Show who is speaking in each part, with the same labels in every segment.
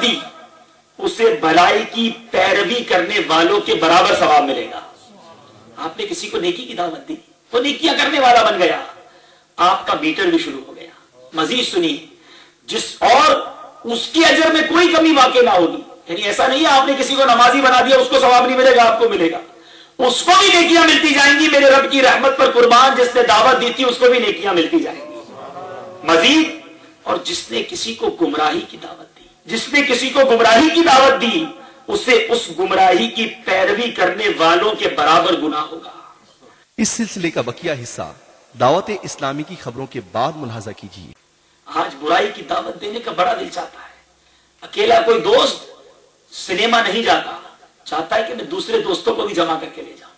Speaker 1: دی اسے بھلائی کی پیروی کرنے والوں کے برابر ثواب ملے گا. آپ نے کسی کو نیکی کی دعوت دی، وہ نیکیاں کرنے والا بن گیا، آپ کا میٹر بھی شروع ہو گیا. مزید سنیے، جس اور اس کے اجر میں کوئی کمی واقع نہ ہوگی. یعنی ایسا نہیں ہے آپ نے کسی کو نمازی بنا دیا اس کو ثواب نہیں ملے گا، آپ کو ملے گا. اس کو بھی نیکیاں ملتی جائیں گی. میرے رب کی رحمت پر قربان، جس نے دعوت دی تھی اس کو بھی نیکیاں ملتی جائیں گی مزید. اور جس نے کسی کو گمراہی کی دعوت دی، جس نے کسی کو گمراہی کی دعوت دی، اسے اس گمراہی کی پیروی کرنے والوں کے برابر گناہ ہوگا.
Speaker 2: اس سلسلے کا بقیہ حصہ دعوت اسلامی کی خبروں کے بعد ملاحظہ کیجیے.
Speaker 1: آج برائی کی دعوت دینے کا بڑا دل چاہتا ہے. اکیلا کوئی دوست سنیما نہیں جاتا، چاہتا ہے کہ میں دوسرے دوستوں کو بھی جمع کر کے لے جاؤں.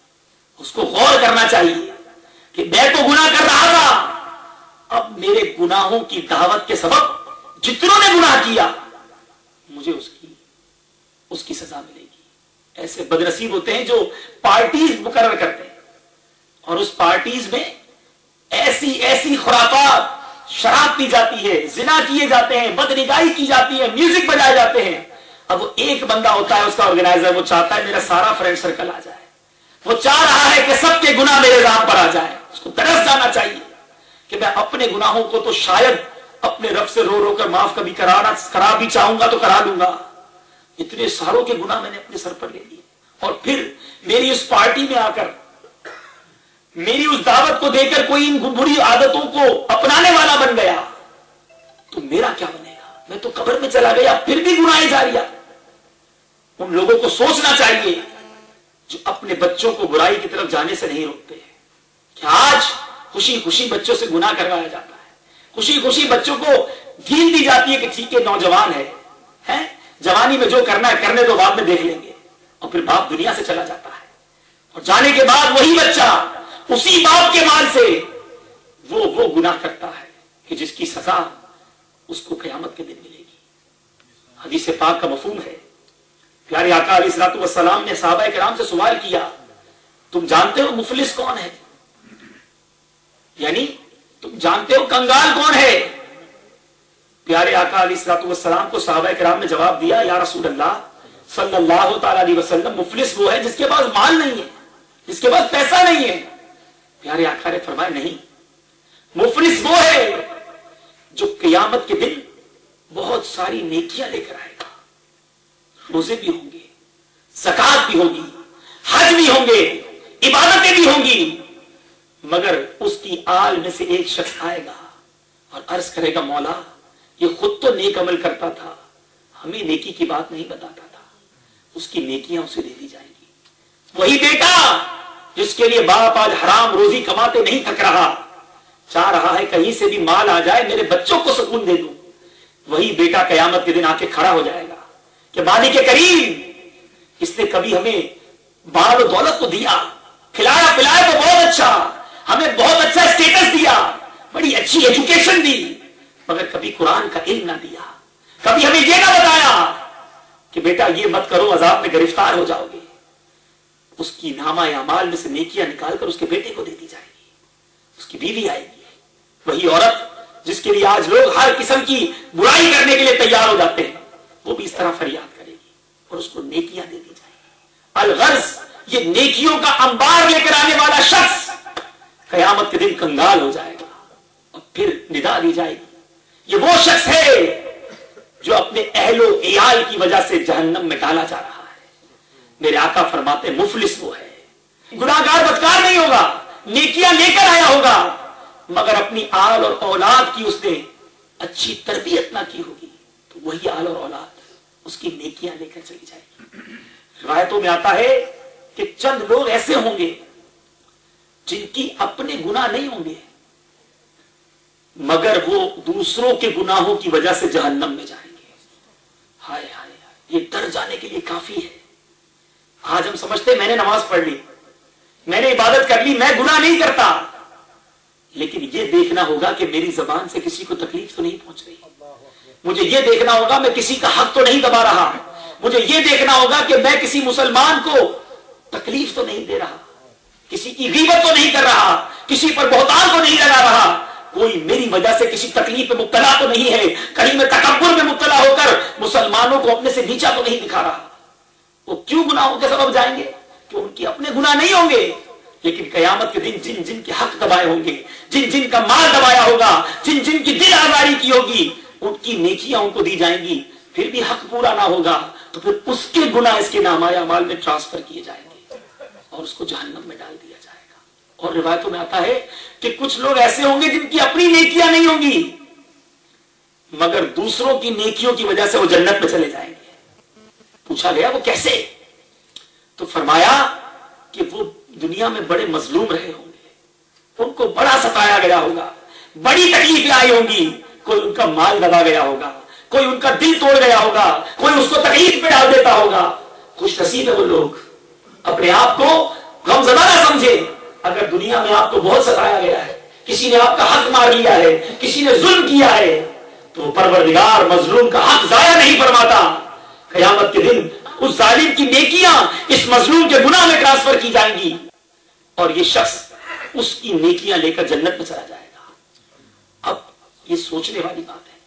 Speaker 1: اس کو غور کرنا چاہیے کہ میں تو گناہ کر رہا تھا، اب میرے گناہوں کی دعوت کے سبب جتنوں نے گناہ کیا مجھے اس کی سزا ملے گی. ایسے بدنصیب ہوتے ہیں جو پارٹیز مقرر کرتے ہیں اور اس پارٹیز میں ایسی ایسی خرافات، شراب پی جاتی ہے، زنا کیے جاتے ہیں، بدنگاہی کی جاتی ہے، میوزک بجائے جاتے ہیں. اب وہ ایک بندہ ہوتا ہے اس کا آرگنائزر، وہ چاہتا ہے میرا سارا فرینڈ سرکل آ جائے، وہ چاہ رہا ہے کہ سب کے گناہ میرے نام پر آ جائے. اس کو ترس جانا چاہیے کہ میں اپنے گناہوں کو تو شاید اپنے رب سے رو رو کر معاف کبھی کرا بھی چاہوں گا تو کرا لوں گا. اتنے ساروں کے گناہ میں نے اپنے سر پر لے لیے، اور پھر میری اس پارٹی میں آ کر، میری اس دعوت کو دے کر کوئی ان بری عادتوں کو اپنانے والا بن گیا تو میرا کیا بنے گا؟ میں تو قبر میں چلا گیا، پھر بھی گناہ جاریہ. ان لوگوں کو سوچنا چاہیے جو اپنے بچوں کو برائی کی طرف جانے سے نہیں روکتے ہیں کہ آج خوشی خوشی بچوں سے گناہ کروایا جاتا ہے، خوشی خوشی بچوں کو ڈھیل دی جاتی ہے کہ ٹھیک ہے نوجوان ہے، جوانی میں جو کرنا ہے کرنے دو، بعد میں دیکھ لیں گے. اور پھر باپ دنیا سے چلا جاتا ہے اور جانے کے بعد وہی بچہ اسی باپ کے مال سے وہ گناہ کرتا ہے کہ جس کی سزا اس کو قیامت کے دن ملے گی. حدیث پاک کا مفہوم ہے. پیارے آقا علیہ الصلوۃ والسلام نے صحابہ کرام سے سوال کیا، تم جانتے ہو مفلس کون ہے؟ یعنی تم جانتے ہو کنگال کون ہے؟ پیارے آقا علیہ الصلوۃ والسلام کو صحابہ کرام نے جواب دیا، یا رسول اللہ صلی اللہ تعالی علیہ وسلم، مفلس وہ ہے جس کے پاس مال نہیں ہے، جس کے پاس پیسہ نہیں ہے. پیارے آقا نے فرمایا نہیں، مفلس وہ ہے جو قیامت کے دن بہت ساری نیکیاں لے کر آئے گا. روزے بھی ہوں گے، زکات بھی ہوگی، حج بھی ہوں گے، عبادتیں بھی ہوں گی، مگر اس کی آل میں سے ایک شخص آئے گا اور عرض کرے گا، مولا یہ خود تو نیک عمل کرتا تھا، ہمیں نیکی کی بات نہیں بتاتا تھا. اس کی نیکیاں اسے دے دی جائیں گی. وہی بیٹا جس کے لیے باپ آج حرام روزی کماتے نہیں تھک رہا، چاہ رہا ہے کہیں سے بھی مال آ جائے میرے بچوں کو سکون دے دوں، وہی بیٹا قیامت کے دن آ کے کھڑا ہو جائے گا کہ مالک کریم، اس نے کبھی ہمیں مال و دولت تو دیا، کھلایا پلایا تو بہت اچھا، ہمیں بہت اچھا اسٹیٹس دیا، بڑی اچھی ایجوکیشن دی، مگر کبھی قرآن کا علم نہ دیا، کبھی ہمیں یہ نہ بتایا کہ بیٹا یہ مت کرو عذاب میں گرفتار ہو جاؤ گے. اس کی نامہ اعمال میں سے نیکیاں نکال کر اس کے بیٹے کو دے دی جائے گی، اس کی بیوی آئے گی، وہی عورت جس کے لیے آج لوگ ہر قسم کی برائی کرنے کے لیے تیار ہو جاتے ہیں، وہ بھی اس طرح فریاد کرے گی اور اس کو نیکیاں دے دی جائیں گی. الغرض یہ نیکیوں کا انبار لے کر آنے والا شخص قیامت کے دن کنگال ہو جائے گا اور پھر ندا دی جائے گی، یہ وہ شخص ہے جو اپنے اہل و عیال کی وجہ سے جہنم میں ڈالا جا رہا ہے. میرے آقا فرماتے ہیں مفلس وہ ہے، گناہگار بدکار نہیں ہوگا، نیکیاں لے کر آیا ہوگا، مگر اپنی آل اور اولاد کی اس نے اچھی تربیت نہ کی ہوگی تو وہی آل اور اولاد اس کی نیکیاں لے کر چلی جائے گی. روایتوں میں آتا ہے کہ چند لوگ ایسے ہوں گے جن کی اپنے گناہ نہیں ہوں گے مگر وہ دوسروں کے گناہوں کی وجہ سے جہنم میں جائیں گے. ہائے ہائے، یہ ڈر جانے کے لیے کافی ہے. آج ہم سمجھتے میں نے نماز پڑھ لی، میں نے عبادت کر لی، میں گناہ نہیں کرتا، لیکن یہ دیکھنا ہوگا کہ میری زبان سے کسی کو تکلیف تو نہیں پہنچ رہی، مجھے یہ دیکھنا ہوگا میں کسی کا حق تو نہیں دبا رہا، مجھے یہ دیکھنا ہوگا کہ میں کسی مسلمان کو تکلیف تو نہیں دے رہا، کسی کی غیبت تو نہیں کر رہا، کسی پر بہتان تو نہیں لگا رہا. کوئی میری وجہ سے کسی تکلیف میں مبتلا تو نہیں ہے، کہیں میں تکبر میں مبتلا ہو کر مسلمانوں کو اپنے سے نیچا تو نہیں دکھا رہا۔ وہ کیوں گناہوں کے سبب جائیں گے؟ کہ ان کی اپنے گناہ نہیں ہوں گے، لیکن قیامت کے دن جن جن کے حق دبائے ہوں گے، جن جن کا مال دبایا ہوگا، جن جن کی دل آزاری کی ہوگی، ان کی نیکیاں ان کو دی جائیں گی، پھر بھی حق پورا نہ ہوگا تو پھر اس کے گناہ اس کے نامۂ اعمال میں ٹرانسفر کیے جائیں گے اور اس کو جہنم میں ڈال دیا جائے گا۔ اور روایتوں میں آتا ہے کہ کچھ لوگ ایسے ہوں گے جن کی اپنی نیکیاں نہیں ہوں گی، مگر دوسروں کی نیکیوں کی وجہ سے وہ جنت میں چلے جائیں گے۔ پوچھا گیا وہ کیسے؟ تو فرمایا کہ وہ دنیا میں بڑے مظلوم رہے ہوں گے، ان کو بڑا ستایا گیا ہوگا، بڑی تکلیفیں آئی ہوں گی، کوئی ان کا مال دبا گیا ہوگا، کوئی ان کا دل توڑ گیا ہوگا، کوئی اس کو تکلیف پہ ڈال دیتا ہوگا۔ خوش نصیب ہے وہ لوگ، اپنے آپ کو غمزدہ نہ سمجھے۔ اگر دنیا میں آپ کو بہت ستایا گیا ہے، کسی نے آپ کا حق مار لیا ہے، کسی نے ظلم کیا ہے، تو پروردگار مظلوم کا حق ضائع نہیں فرماتا۔ قیامت کے دن اس ظالم کی نیکیاں اس مظلوم کے گناہ میں ٹرانسفر کی جائیں گی اور یہ شخص اس کی نیکیاں لے کر جنت میں چلا جائے گا۔ اب یہ سوچنے والی بات ہے،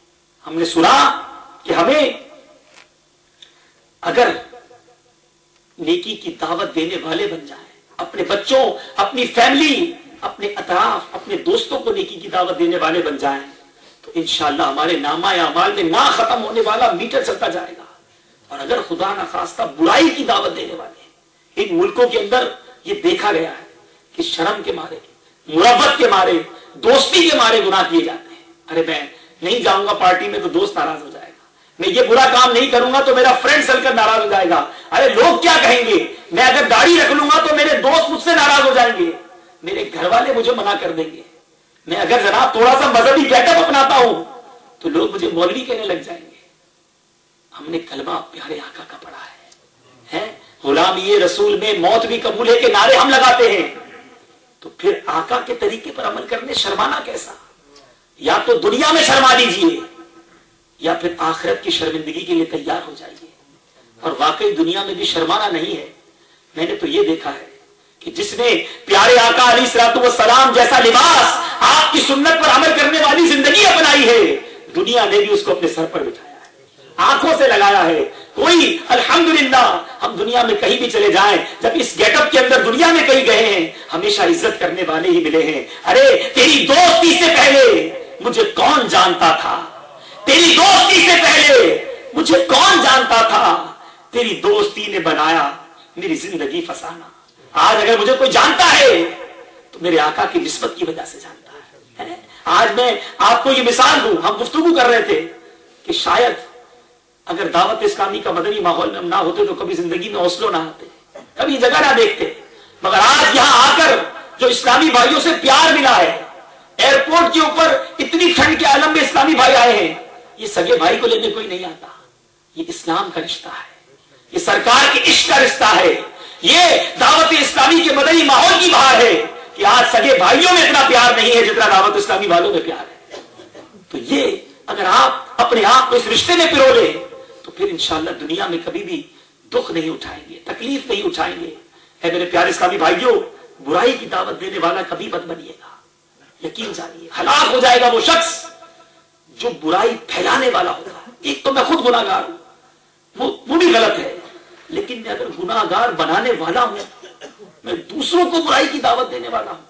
Speaker 1: ہم نے سنا کہ ہمیں اگر نیکی کی دعوت دینے والے بن جائیں، اپنے بچوں، اپنی فیملی، اپنے اطراف، اپنے دوستوں کو نیکی کی دعوت دینے والے بن جائیں تو انشاءاللہ ہمارے نامہ اعمال میں نہ ختم ہونے والا میٹر چلتا جائے گا۔ اور اگر خدا نہ خواستہ برائی کی دعوت دینے والے، ان ملکوں کے اندر یہ دیکھا گیا ہے کہ شرم کے مارے، مروت کے مارے، دوستی کے مارے گناہ کیے جاتے ہیں۔ ارے میں نہیں جاؤں گا پارٹی میں تو دوست ناراض ہو جائے گا، میں یہ برا کام نہیں کروں گا تو میرا فرینڈ سرکل ناراض ہو جائے گا، ارے لوگ کیا کہیں گے، میں اگر داڑھی رکھ لوں گا تو میرے دوست مجھ سے ناراض ہو جائیں گے، میرے گھر والے مجھے منع کر دیں گے، میں اگر جناب تھوڑا سا مذہبی گیٹ اپ اپناتا ہوں تو لوگ مجھے مولوی کہنے لگ جائیں گے۔ ہم نے کلمہ پیارے آقا کا پڑھا ہے، غلامی رسول میں موت بھی قبول ہے کے نعرے ہم لگاتے ہیں، تو پھر آقا کے طریقے پر عمل کرنے شرمانا کیسا؟ یا تو دنیا میں شرما دیجئے یا پھر آخرت کی شرمندگی کے لیے تیار ہو جائیے۔ اور واقعی دنیا میں بھی شرمانا نہیں ہے۔ میں نے تو یہ دیکھا ہے کہ جس نے پیارے آقا علیہ الصلوۃ والسلام جیسا لباس، آپ کی سنت پر عمل کرنے والی زندگی اپنائی ہے، دنیا نے بھی اس کو اپنے سر پر بٹھایا ہے، آنکھوں سے لگایا ہے۔ کوئی الحمدللہ ہم دنیا میں کہیں بھی چلے جائیں، جب اس گیٹ اپ کے اندر دنیا میں کہیں گئے ہیں، ہمیشہ عزت کرنے والے ہی ملے ہیں۔ ارے تیری دوستی سے پہلے مجھے کون جانتا تھا، تیری دوستی سے پہلے مجھے کون جانتا تھا، تیری دوستی نے بنایا میری زندگی فسانہ۔ آج اگر مجھے کوئی جانتا ہے تو میرے آقا کی نسبت کی وجہ سے جانتا ہے۔ آج میں آپ کو یہ مثال دوں، ہم گفتگو کر رہے تھے کہ شاید اگر دعوت اسلامی کا مدنی ماحول میں ہم نہ ہوتے تو کبھی زندگی میں اوسلو نہ آتے، کبھی جگہ نہ دیکھتے، مگر آج یہاں آ کر جو اسلامی بھائیوں سے پیار ملا ہے، ایئرپورٹ کے اوپر اتنی ٹھنڈ کے عالم میں اسلامی بھائی آئے ہیں، یہ سگے بھائی کو لینے کوئی نہیں آتا، یہ اسلام کا رشتہ ہے، یہ سرکار کے عشق کا رشتہ ہے، یہ دعوت اسلامی کے مدنی ماحول کی بہار ہے کہ آج سگے بھائیوں میں اتنا پیار نہیں ہے جتنا دعوت اسلامی والوں میں پیار ہے۔ تو یہ اگر آپ اپنے آپ کو اس رشتے میں پرو لیں تو پھر انشاءاللہ دنیا میں کبھی بھی دکھ نہیں اٹھائیں گے، تکلیف نہیں اٹھائیں گے۔ اے میرے پیارے اسلامی بھائیوں، برائی کی دعوت دینے والا کبھی مت بنیے گا، یقین جانیے ہلاک ہو جائے گا وہ شخص جو برائی پھیلانے والا ہوگا۔ ایک تو میں خود گناہ گار ہوں، وہ بھی غلط ہے، لیکن میں اگر گناہ گار بنانے والا ہوں، میں دوسروں کو برائی کی دعوت دینے والا ہوں،